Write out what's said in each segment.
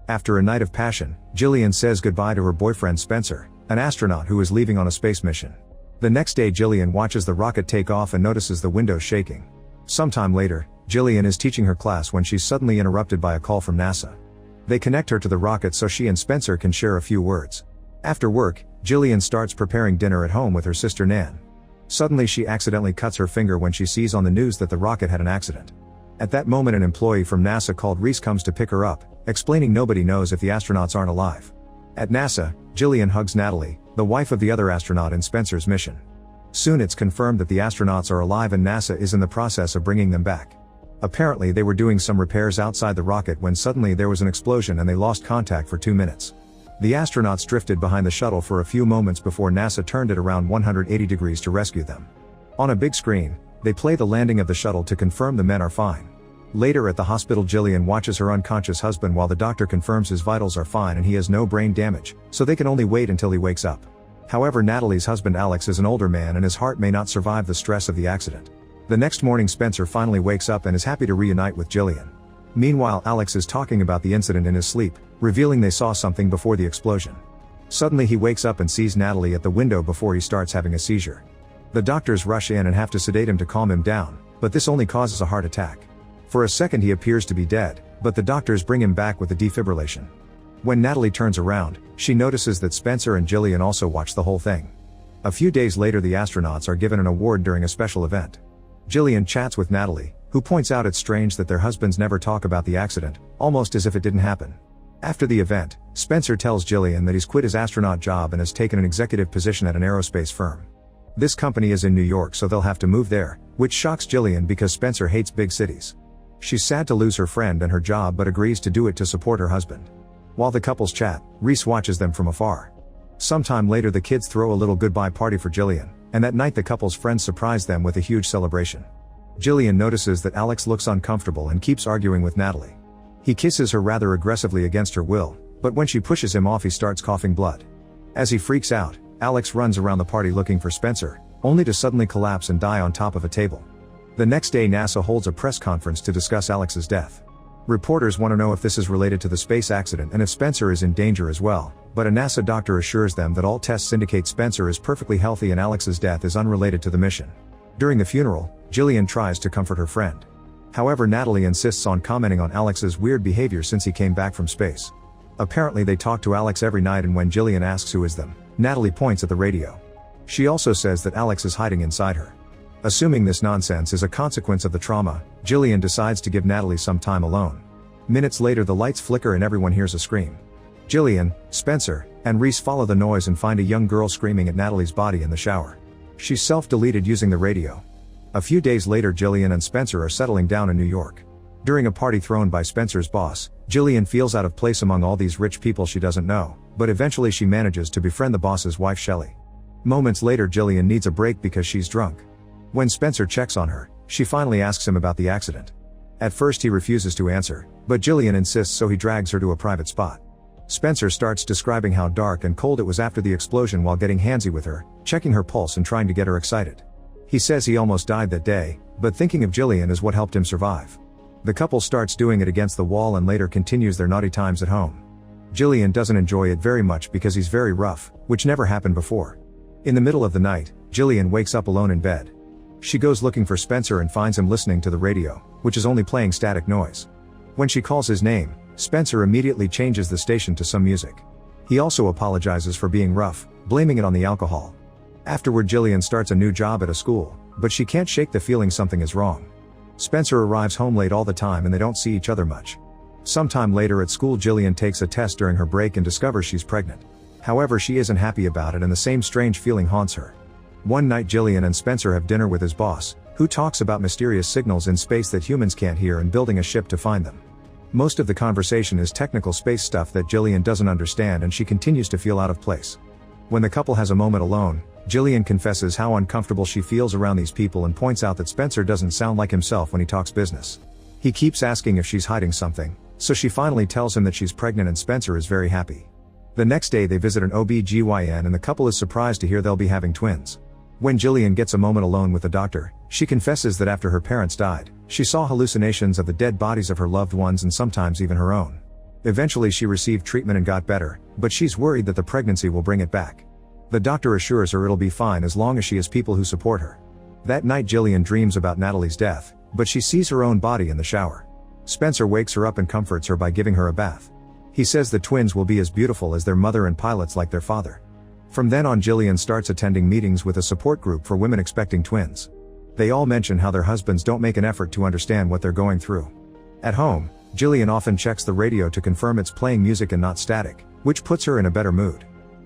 After a night of passion, Jillian says goodbye to her boyfriend Spencer, an astronaut who is leaving on a space mission. The next day Jillian watches the rocket take off and notices the windows shaking. Sometime later, Jillian is teaching her class when she's suddenly interrupted by a call from NASA. They connect her to the rocket so she and Spencer can share a few words. After work, Jillian starts preparing dinner at home with her sister Nan. Suddenly she accidentally cuts her finger when she sees on the news that the rocket had an accident. At that moment an employee from NASA called Reese comes to pick her up, explaining nobody knows if the astronauts aren't alive. At NASA, Jillian hugs Natalie, the wife of the other astronaut in Spencer's mission. Soon it's confirmed that the astronauts are alive and NASA is in the process of bringing them back. Apparently they were doing some repairs outside the rocket when suddenly there was an explosion and they lost contact for 2 minutes. The astronauts drifted behind the shuttle for a few moments before NASA turned it around 180 degrees to rescue them. On a big screen, they play the landing of the shuttle to confirm the men are fine. Later at the hospital Jillian watches her unconscious husband while the doctor confirms his vitals are fine and he has no brain damage, so they can only wait until he wakes up. However, Natalie's husband Alex is an older man and his heart may not survive the stress of the accident. The next morning Spencer finally wakes up and is happy to reunite with Jillian. Meanwhile Alex is talking about the incident in his sleep, revealing they saw something before the explosion. Suddenly he wakes up and sees Natalie at the window before he starts having a seizure. The doctors rush in and have to sedate him to calm him down, but this only causes a heart attack. For a second he appears to be dead, but the doctors bring him back with a defibrillation. When Natalie turns around, she notices that Spencer and Jillian also watch the whole thing. A few days later the astronauts are given an award during a special event. Jillian chats with Natalie, who points out it's strange that their husbands never talk about the accident, almost as if it didn't happen. After the event, Spencer tells Jillian that he's quit his astronaut job and has taken an executive position at an aerospace firm. This company is in New York so they'll have to move there, which shocks Jillian because Spencer hates big cities. She's sad to lose her friend and her job but agrees to do it to support her husband. While the couples chat, Reese watches them from afar. Sometime later the kids throw a little goodbye party for Jillian, and that night the couple's friends surprise them with a huge celebration. Jillian notices that Alex looks uncomfortable and keeps arguing with Natalie. He kisses her rather aggressively against her will, but when she pushes him off he starts coughing blood. As he freaks out, Alex runs around the party looking for Spencer, only to suddenly collapse and die on top of a table. The next day NASA holds a press conference to discuss Alex's death. Reporters want to know if this is related to the space accident and if Spencer is in danger as well, but a NASA doctor assures them that all tests indicate Spencer is perfectly healthy and Alex's death is unrelated to the mission. During the funeral, Jillian tries to comfort her friend. However, Natalie insists on commenting on Alex's weird behavior since he came back from space. Apparently they talk to Alex every night and when Jillian asks who is them, Natalie points at the radio. She also says that Alex is hiding inside her. Assuming this nonsense is a consequence of the trauma, Jillian decides to give Natalie some time alone. Minutes later the lights flicker and everyone hears a scream. Jillian, Spencer, and Reese follow the noise and find a young girl screaming at Natalie's body in the shower. She's self-deleted using the radio. A few days later Jillian and Spencer are settling down in New York. During a party thrown by Spencer's boss, Jillian feels out of place among all these rich people she doesn't know, but eventually she manages to befriend the boss's wife Shelley. Moments later Jillian needs a break because she's drunk. When Spencer checks on her, she finally asks him about the accident. At first he refuses to answer, but Jillian insists so he drags her to a private spot. Spencer starts describing how dark and cold it was after the explosion while getting handsy with her, checking her pulse and trying to get her excited. He says he almost died that day, but thinking of Jillian is what helped him survive. The couple starts doing it against the wall and later continues their naughty times at home. Jillian doesn't enjoy it very much because he's very rough, which never happened before. In the middle of the night, Jillian wakes up alone in bed. She goes looking for Spencer and finds him listening to the radio, which is only playing static noise. When she calls his name, Spencer immediately changes the station to some music. He also apologizes for being rough, blaming it on the alcohol. Afterward Jillian starts a new job at a school, but she can't shake the feeling something is wrong. Spencer arrives home late all the time and they don't see each other much. Sometime later at school Jillian takes a test during her break and discovers she's pregnant. However, she isn't happy about it and the same strange feeling haunts her. One night Jillian and Spencer have dinner with his boss, who talks about mysterious signals in space that humans can't hear and building a ship to find them. Most of the conversation is technical space stuff that Jillian doesn't understand and she continues to feel out of place. When the couple has a moment alone, Jillian confesses how uncomfortable she feels around these people and points out that Spencer doesn't sound like himself when he talks business. He keeps asking if she's hiding something, so she finally tells him that she's pregnant and Spencer is very happy. The next day they visit an OB/GYN and the couple is surprised to hear they'll be having twins. When Jillian gets a moment alone with the doctor, she confesses that after her parents died, she saw hallucinations of the dead bodies of her loved ones and sometimes even her own. Eventually she received treatment and got better, but she's worried that the pregnancy will bring it back. The doctor assures her it'll be fine as long as she has people who support her. That night Jillian dreams about Natalie's death, but she sees her own body in the shower. Spencer wakes her up and comforts her by giving her a bath. He says the twins will be as beautiful as their mother and pilots like their father. From then on Jillian starts attending meetings with a support group for women expecting twins. They all mention how their husbands don't make an effort to understand what they're going through. At home, Jillian often checks the radio to confirm it's playing music and not static, which puts her in a better mood.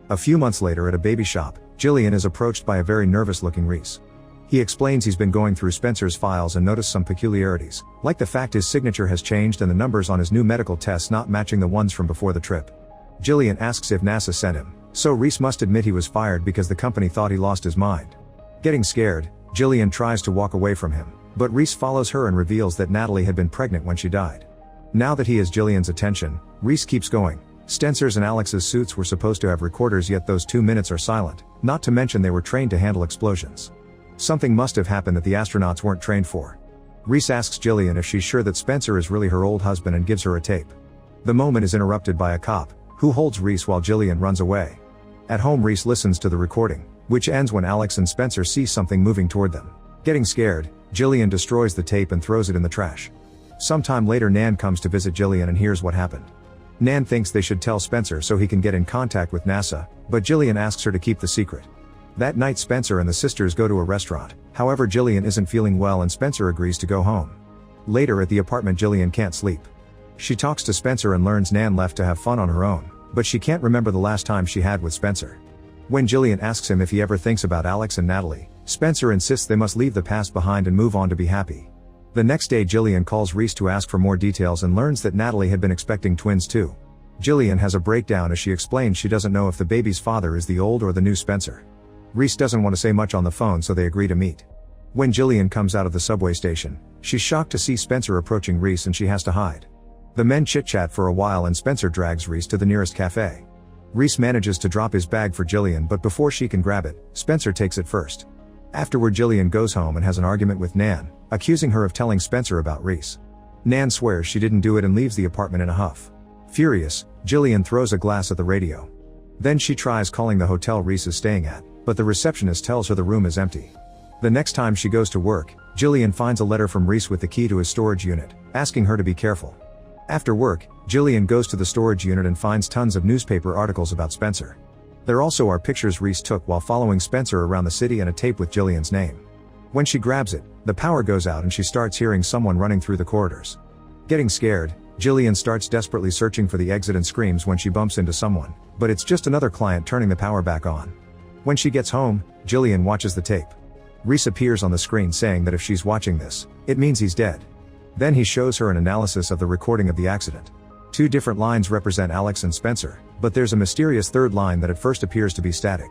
A few months later at a baby shop, Jillian is approached by a very nervous-looking Reese. He explains he's been going through Spencer's files and noticed some peculiarities, like the fact his signature has changed and the numbers on his new medical tests not matching the ones from before the trip. Jillian asks if NASA sent him, so Reese must admit he was fired because the company thought he lost his mind. Getting scared, Jillian tries to walk away from him, but Reese follows her and reveals that Natalie had been pregnant when she died. Now that he has Jillian's attention, Reese keeps going. Spencer's and Alex's suits were supposed to have recorders, yet those 2 minutes are silent, not to mention they were trained to handle explosions. Something must have happened that the astronauts weren't trained for. Reese asks Jillian if she's sure that Spencer is really her old husband and gives her a tape. The moment is interrupted by a cop, who holds Reese while Jillian runs away. At home Reese listens to the recording, which ends when Alex and Spencer see something moving toward them. Getting scared, Jillian destroys the tape and throws it in the trash. Sometime later Nan comes to visit Jillian and hears what happened. Nan thinks they should tell Spencer so he can get in contact with NASA, but Jillian asks her to keep the secret. That night Spencer and the sisters go to a restaurant, however Jillian isn't feeling well and Spencer agrees to go home. Later at the apartment Jillian can't sleep. She talks to Spencer and learns Nan left to have fun on her own, but she can't remember the last time she had with Spencer. When Jillian asks him if he ever thinks about Alex and Natalie, Spencer insists they must leave the past behind and move on to be happy. The next day Jillian calls Reese to ask for more details and learns that Natalie had been expecting twins too. Jillian has a breakdown as she explains she doesn't know if the baby's father is the old or the new Spencer. Reese doesn't want to say much on the phone, so they agree to meet. When Jillian comes out of the subway station, she's shocked to see Spencer approaching Reese and she has to hide. The men chit-chat for a while and Spencer drags Reese to the nearest cafe. Reese manages to drop his bag for Jillian, but before she can grab it, Spencer takes it first. Afterward Jillian goes home and has an argument with Nan, accusing her of telling Spencer about Reese. Nan swears she didn't do it and leaves the apartment in a huff. Furious, Jillian throws a glass at the radio. Then she tries calling the hotel Reese is staying at, but the receptionist tells her the room is empty. The next time she goes to work, Jillian finds a letter from Reese with the key to his storage unit, asking her to be careful. After work, Jillian goes to the storage unit and finds tons of newspaper articles about Spencer. There also are pictures Reese took while following Spencer around the city and a tape with Jillian's name. When she grabs it, the power goes out and she starts hearing someone running through the corridors. Getting scared, Jillian starts desperately searching for the exit and screams when she bumps into someone, but it's just another client turning the power back on. When she gets home, Jillian watches the tape. Reese appears on the screen saying that if she's watching this, it means he's dead. Then he shows her an analysis of the recording of the accident. 2 different lines represent Alex and Spencer, but there's a mysterious third line that at first appears to be static.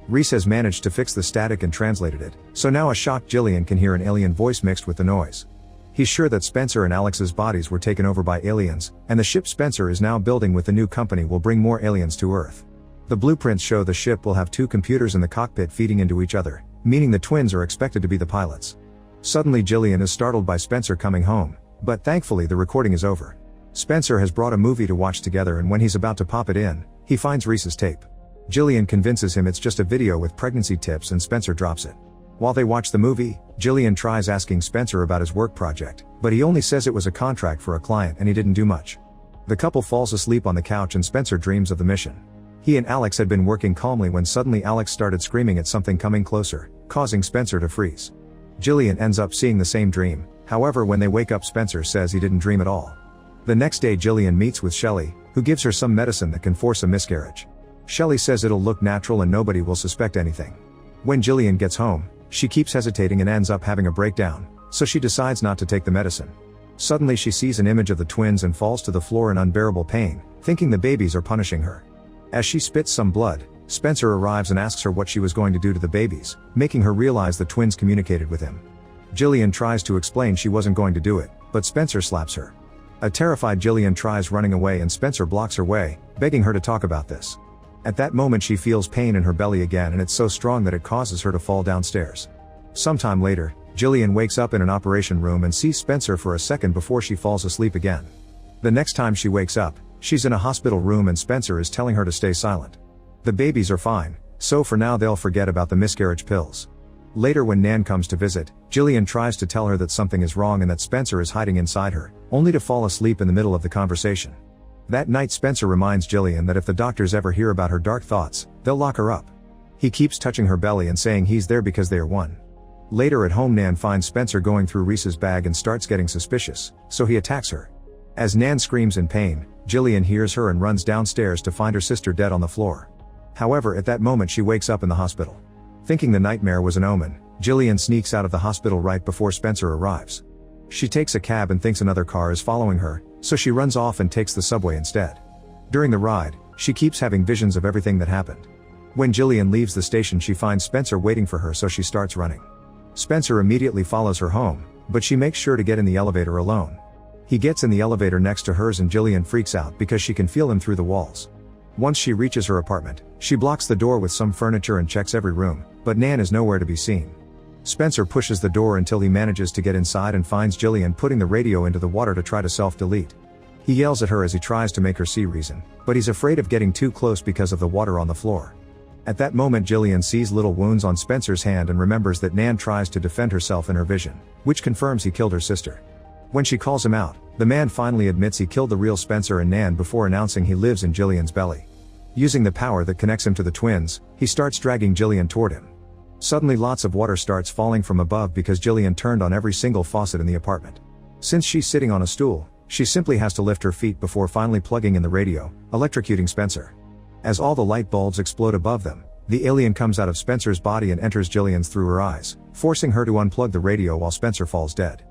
Reese has managed to fix the static and translated it, so now a shocked Jillian can hear an alien voice mixed with the noise. He's sure that Spencer and Alex's bodies were taken over by aliens, and the ship Spencer is now building with the new company will bring more aliens to Earth. The blueprints show the ship will have 2 computers in the cockpit feeding into each other, meaning the twins are expected to be the pilots. Suddenly Jillian is startled by Spencer coming home, but thankfully the recording is over. Spencer has brought a movie to watch together and when he's about to pop it in, he finds Reese's tape. Jillian convinces him it's just a video with pregnancy tips and Spencer drops it. While they watch the movie, Jillian tries asking Spencer about his work project, but he only says it was a contract for a client and he didn't do much. The couple falls asleep on the couch and Spencer dreams of the mission. He and Alex had been working calmly when suddenly Alex started screaming at something coming closer, causing Spencer to freeze. Jillian ends up seeing the same dream, however when they wake up Spencer says he didn't dream at all. The next day Jillian meets with Shelley, who gives her some medicine that can force a miscarriage. Shelley says it'll look natural and nobody will suspect anything. When Jillian gets home, she keeps hesitating and ends up having a breakdown, so she decides not to take the medicine. Suddenly she sees an image of the twins and falls to the floor in unbearable pain, thinking the babies are punishing her. As she spits some blood, Spencer arrives and asks her what she was going to do to the babies, making her realize the twins communicated with him. Jillian tries to explain she wasn't going to do it, but Spencer slaps her. A terrified Jillian tries running away and Spencer blocks her way, begging her to talk about this. At that moment she feels pain in her belly again and it's so strong that it causes her to fall downstairs. Sometime later, Jillian wakes up in an operation room and sees Spencer for a second before she falls asleep again. The next time she wakes up, She's in a hospital room and Spencer is telling her to stay silent. The babies are fine, so for now they'll forget about the miscarriage pills. Later when Nan comes to visit, Jillian tries to tell her that something is wrong and that Spencer is hiding inside her, only to fall asleep in the middle of the conversation. That night Spencer reminds Jillian that if the doctors ever hear about her dark thoughts, they'll lock her up. He keeps touching her belly and saying he's there because they are one. Later at home Nan finds Spencer going through Reese's bag and starts getting suspicious, so he attacks her. As Nan screams in pain, Jillian hears her and runs downstairs to find her sister dead on the floor. However, at that moment she wakes up in the hospital. Thinking the nightmare was an omen, Jillian sneaks out of the hospital right before Spencer arrives. She takes a cab and thinks another car is following her, so she runs off and takes the subway instead. During the ride, she keeps having visions of everything that happened. When Jillian leaves the station she finds Spencer waiting for her, so she starts running. Spencer immediately follows her home, but she makes sure to get in the elevator alone. He gets in the elevator next to hers and Jillian freaks out because she can feel him through the walls. Once she reaches her apartment, she blocks the door with some furniture and checks every room, but Nan is nowhere to be seen. Spencer pushes the door until he manages to get inside and finds Jillian putting the radio into the water to try to self-delete. He yells at her as he tries to make her see reason, but he's afraid of getting too close because of the water on the floor. At that moment Jillian sees little wounds on Spencer's hand and remembers that Nan tries to defend herself in her vision, which confirms he killed her sister. When she calls him out, the man finally admits he killed the real Spencer and Nan before announcing he lives in Jillian's belly. Using the power that connects him to the twins, he starts dragging Jillian toward him. Suddenly lots of water starts falling from above because Jillian turned on every single faucet in the apartment. Since she's sitting on a stool, she simply has to lift her feet before finally plugging in the radio, electrocuting Spencer. As all the light bulbs explode above them, the alien comes out of Spencer's body and enters Jillian's through her eyes, forcing her to unplug the radio while Spencer falls dead.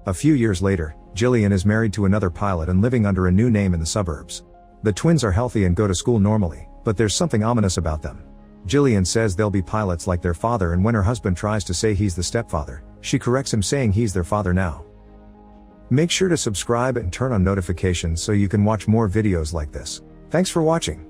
A few years later, Jillian is married to another pilot and living under a new name in the suburbs. The twins are healthy and go to school normally, but there's something ominous about them. Jillian says they'll be pilots like their father, and when her husband tries to say he's the stepfather, she corrects him saying he's their father now. Make sure to subscribe and turn on notifications so you can watch more videos like this. Thanks for watching.